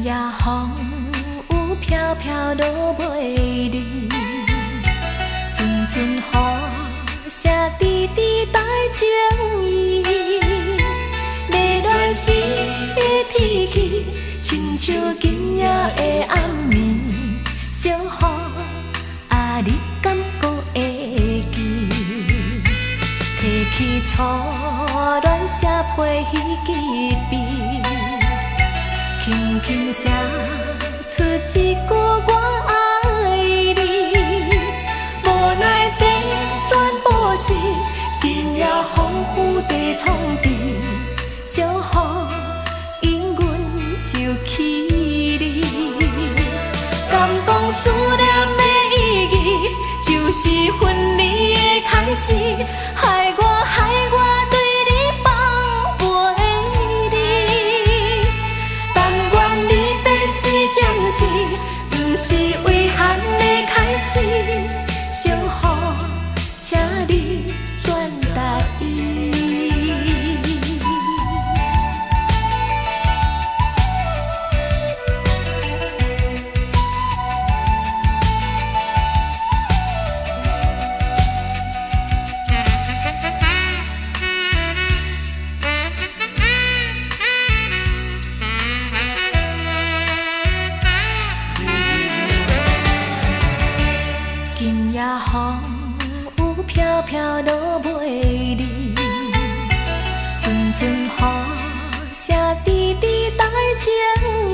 夜风有飘飘落袂离，阵阵雨声滴滴带情意。迷乱时的天气，亲像今夜的暗暝，小雨啊，你敢搁会记？提起初恋写批彼支笔。轻轻写出一句我爱你，无奈这全部是今夜风雨地创治，小雨因阮受气你。敢讲思念的意义，就是分离的开始，害我对你放袂离。但愿你别是暂时，不是遗憾的开始。小雨，请你转达伊。今夜风有飘飘落袂离，阵阵雨声滴滴带情意。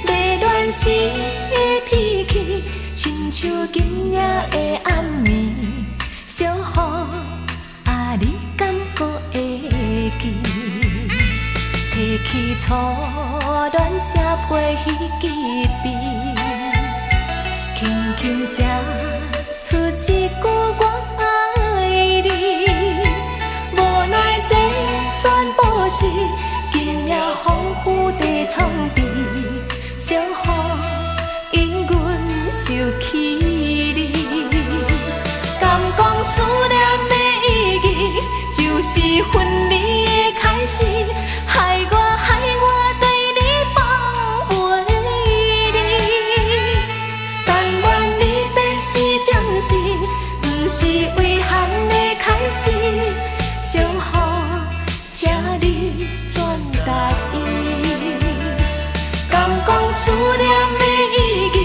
迷乱时的天气，亲像今夜的暗暝，小雨啊，你敢搁会记？提起初恋写批彼支笔。轻轻写出一句我爱你，无奈这全部是今夜风雨地创治，小雨因阮受气你。敢讲思念的意义，就是分离的开始，害我对你放袂离。但愿你别是暂时，不是遗憾的开始。小雨，请你转达伊。敢讲思念的意义，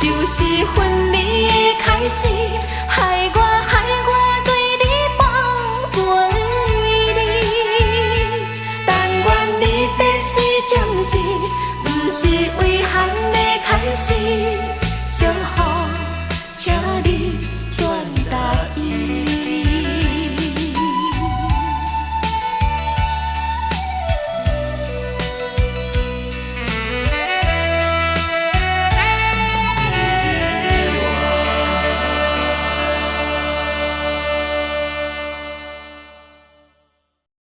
就是分离的开始。